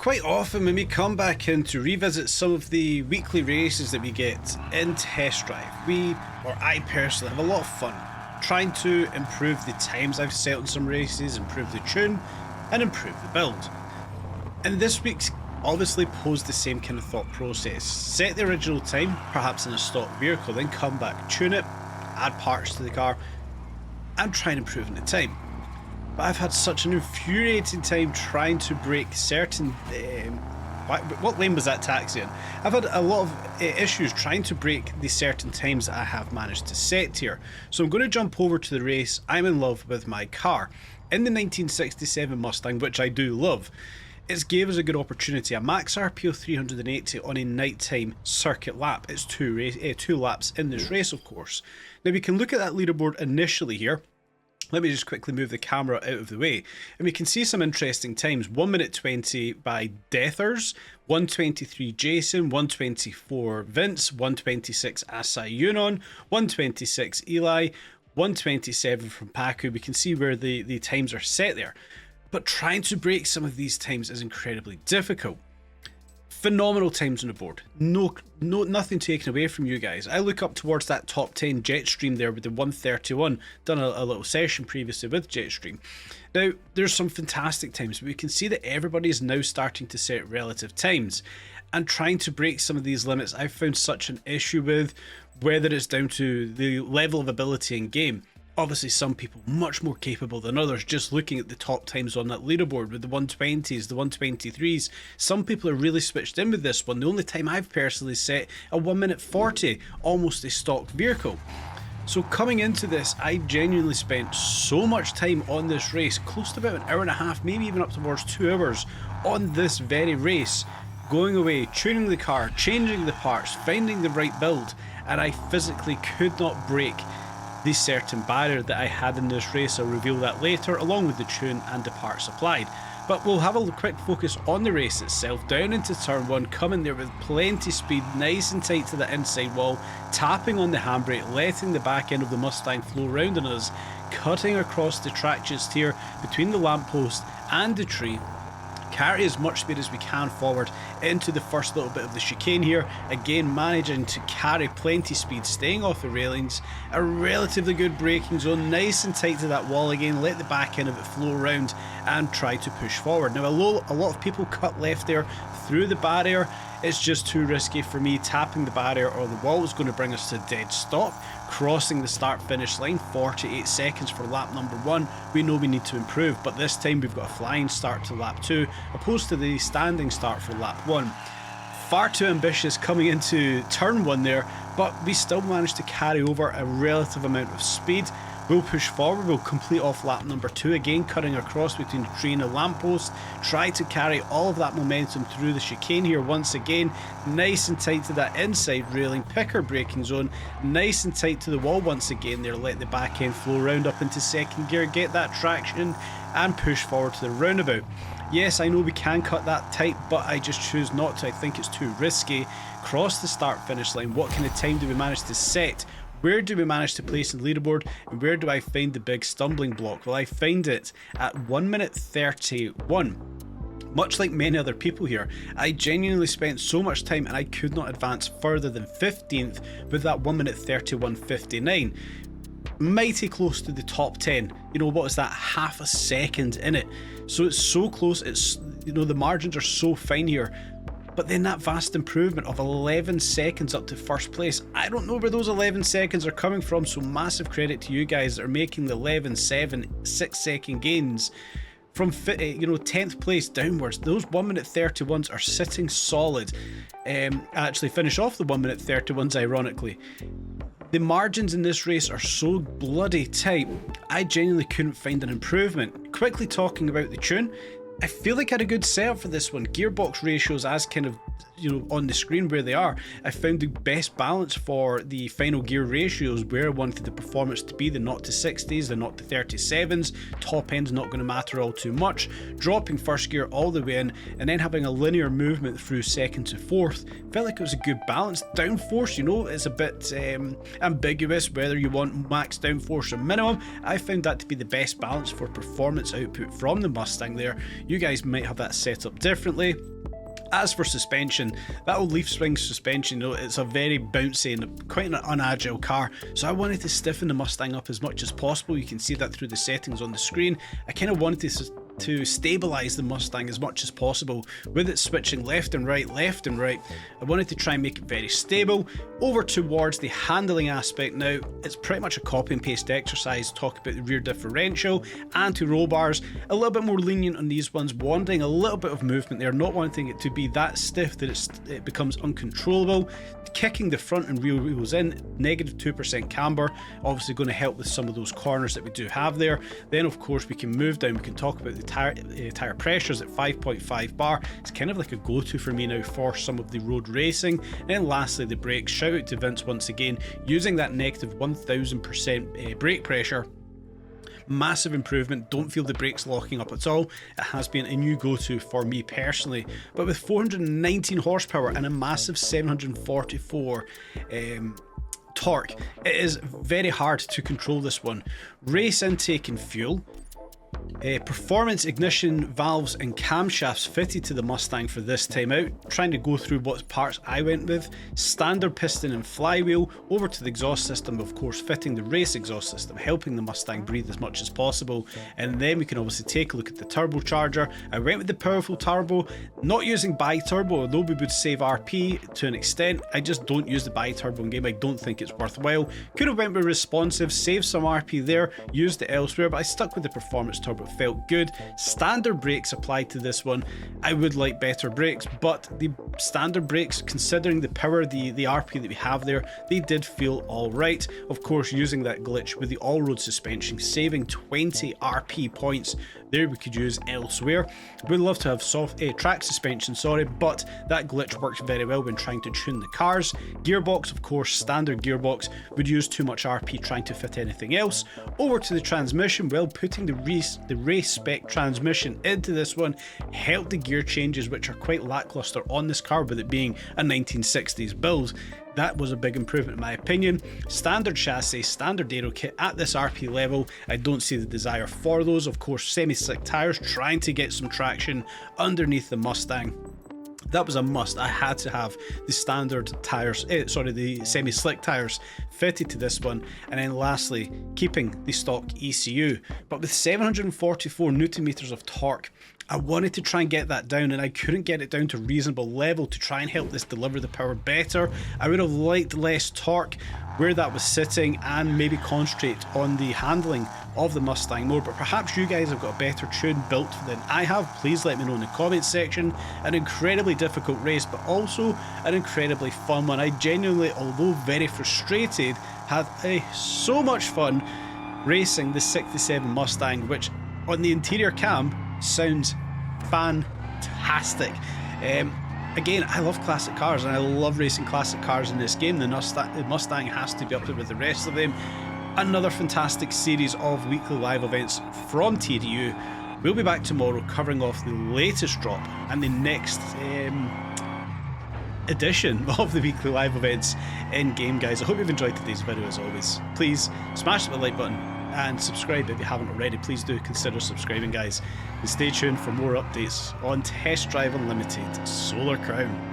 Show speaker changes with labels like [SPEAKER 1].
[SPEAKER 1] Quite often when we come back in to revisit some of the weekly races that we get in Test Drive, I personally, have a lot of fun trying to improve the times I've set on some races, improve the tune, and improve the build. And this week's obviously posed the same kind of thought process. Set the original time, perhaps in a stock vehicle, then come back, tune it, add parts to the car, and try and improve the time. But I've had such an infuriating time trying to break certain... what lane was that taxi in? I've had a lot of issues trying to break the certain times that I have managed to set here. So I'm going to jump over to the race I'm in love with my car. In the 1967 Mustang, which I do love, it gave us a good opportunity, a max RPO 380 on a nighttime circuit lap. It's two laps in this race, of course. Now we can look at that leaderboard initially here. Let me just quickly move the camera out of the way. And we can see some interesting times. 1 minute 20 by Deathers, 1:23 Jason, 1:24 Vince, 1:26 Asai Yunon, 1:26 Eli, 1:27 from Paku. We can see where the times are set there. But trying to break some of these times is incredibly difficult. Phenomenal times on the board. Nothing taken away from you guys. I look up towards that top 10 Jetstream there with the 131. Done a little session previously with Jetstream. Now, there's some fantastic times, but we can see that everybody is now starting to set relative times. And trying to break some of these limits, I've found such an issue with, whether it's down to the level of ability in game. Obviously some people much more capable than others, just looking at the top times on that leaderboard with the 120s, the 123s. Some people are really switched in with this one. The only time I've personally set a 1 minute 40, almost a stock vehicle. So coming into this, I genuinely spent so much time on this race, close to about an hour and a half, maybe even up towards 2 hours on this very race, going away, tuning the car, changing the parts, finding the right build, and I physically could not break the certain barrier that I had in this race. I'll reveal that later, along with the tune and the parts supplied. But we'll have a quick focus on the race itself. Down into turn 1, coming there with plenty speed, nice and tight to the inside wall, tapping on the handbrake, letting the back end of the Mustang flow round on us, cutting across the track just here between the lamppost and the tree. Carry as much speed as we can forward into the first little bit of the chicane here. Again, managing to carry plenty speed, staying off the railings. A relatively good braking zone, nice and tight to that wall again. Let the back end of it flow around and try to push forward. Now, a lot of people cut left there through the barrier. It's just too risky for me. Tapping the barrier or the wall is going to bring us to a dead stop. Crossing the start finish line, 48 seconds for lap number 1. We know we need to improve, but this time we've got a flying start to lap 2 opposed to the standing start for lap 1. Far too ambitious coming into turn 1 there, but we still managed to carry over a relative amount of speed. We'll push forward, we'll complete off lap number 2 again, cutting across between the tree and the lamppost. Try to carry all of that momentum through the chicane here once again. Nice and tight to that inside railing, pick our braking zone. Nice and tight to the wall once again there. Let the back end flow around up into second gear, get that traction and push forward to the roundabout. Yes, I know we can cut that tight, but I just choose not to. I think it's too risky. Cross the start finish line. What kind of time do we manage to set? Where do we manage to place in the leaderboard, and where do I find the big stumbling block? Well, I find it at 1 minute 31. Much like many other people here, I genuinely spent so much time and I could not advance further than 15th with that 1 minute 31.59. Mighty close to the top 10. You know, what is that? Half a second in it. So it's so close. It's, you know, the margins are so fine here. But then that vast improvement of 11 seconds up to first place, I don't know where those 11 seconds are coming from, so massive credit to you guys that are making the 11, 7, 6 second gains from 10th place downwards. Those 1 minute 31s are sitting solid. Actually finish off the 1 minute 31s ironically. The margins in this race are so bloody tight, I genuinely couldn't find an improvement. Quickly talking about the tune, I feel like I had a good setup for this one. Gearbox ratios as kind of, on the screen where they are. I found the best balance for the final gear ratios where I wanted the performance to be, the 0 to 60s, the 0 to 37s, top end's not going to matter all too much, dropping first gear all the way in, and then having a linear movement through second to fourth. Felt like it was a good balance. Downforce, it's a bit ambiguous whether you want max downforce or minimum. I found that to be the best balance for performance output from the Mustang there. You guys might have that set up differently. As for suspension, that old leaf spring suspension, it's a very bouncy and quite an unagile car, so I wanted to stiffen the Mustang up as much as possible. You can see that through the settings on the screen. I kind of wanted to stabilize the Mustang as much as possible with it switching left and right. I wanted to try and make it very stable. Over towards the handling aspect now, it's pretty much a copy and paste exercise. Talk about the rear differential, anti-roll bars, a little bit more lenient on these ones, wanting a little bit of movement there, not wanting it to be that stiff that it becomes uncontrollable. Kicking the front and rear wheels in, -2% camber, obviously going to help with some of those corners that we do have there. Then of course we can move down, we can talk about the tire pressures at 5.5 bar. It's kind of like a go-to for me now for some of the road racing. And then lastly the brakes, shout out to Vince once again, using that -1000% brake pressure. Massive improvement, don't feel the brakes locking up at all. It has been a new go-to for me personally, but with 419 horsepower and a massive 744 torque, it is very hard to control this one. Race intake and fuel, performance ignition valves and camshafts fitted to the Mustang for this time out. Trying to go through what parts I went with. Standard piston and flywheel. Over to the exhaust system, of course, fitting the race exhaust system, helping the Mustang breathe as much as possible. And then we can obviously take a look at the turbocharger. I went with the powerful turbo, not using bi-turbo, although we would save RP to an extent. I just don't use the bi-turbo in game. I don't think it's worthwhile. Could have went with responsive, saved some RP there, used it elsewhere, but I stuck with the performance turbo. Felt good. Standard brakes applied to this one. I would like better brakes, but the standard brakes, considering the power, the RP that we have there, they did feel alright. Of course, using that glitch with the all-road suspension, saving 20 RP points there we could use elsewhere. We'd love to have track suspension, but that glitch works very well when trying to tune the cars. Gearbox, of course, standard gearbox, would use too much RP trying to fit anything else. Over to the transmission, well, putting the race spec transmission into this one helped the gear changes, which are quite lackluster on this car with it being a 1960s build. That was a big improvement in my opinion. Standard chassis, standard aero kit at this RP level, I don't see the desire for those. Of course, semi-slick tires, trying to get some traction underneath the Mustang. That was a must. I had to have the standard tires, the semi-slick tires fitted to this one. And then lastly, keeping the stock ECU. But with 744 Newton meters of torque, I wanted to try and get that down, and I couldn't get it down to a reasonable level to try and help this deliver the power better. I would have liked less torque where that was sitting and maybe concentrate on the handling of the Mustang more, but perhaps you guys have got a better tune built than I have. Please let me know in the comments section. An incredibly difficult race, but also an incredibly fun one. I genuinely, although very frustrated, had so much fun racing the 67 Mustang, which on the interior cam sounds fantastic. Again, I love classic cars and I love racing classic cars in this game. The Mustang has to be up there with the rest of them. Another fantastic series of weekly live events from TDU. We'll be back tomorrow covering off the latest drop and the next edition of the weekly live events in game, guys. I hope you've enjoyed today's video as always. Please smash the like button and subscribe if you haven't already. Please do consider subscribing, guys, and stay tuned for more updates on Test Drive Unlimited Solar Crown.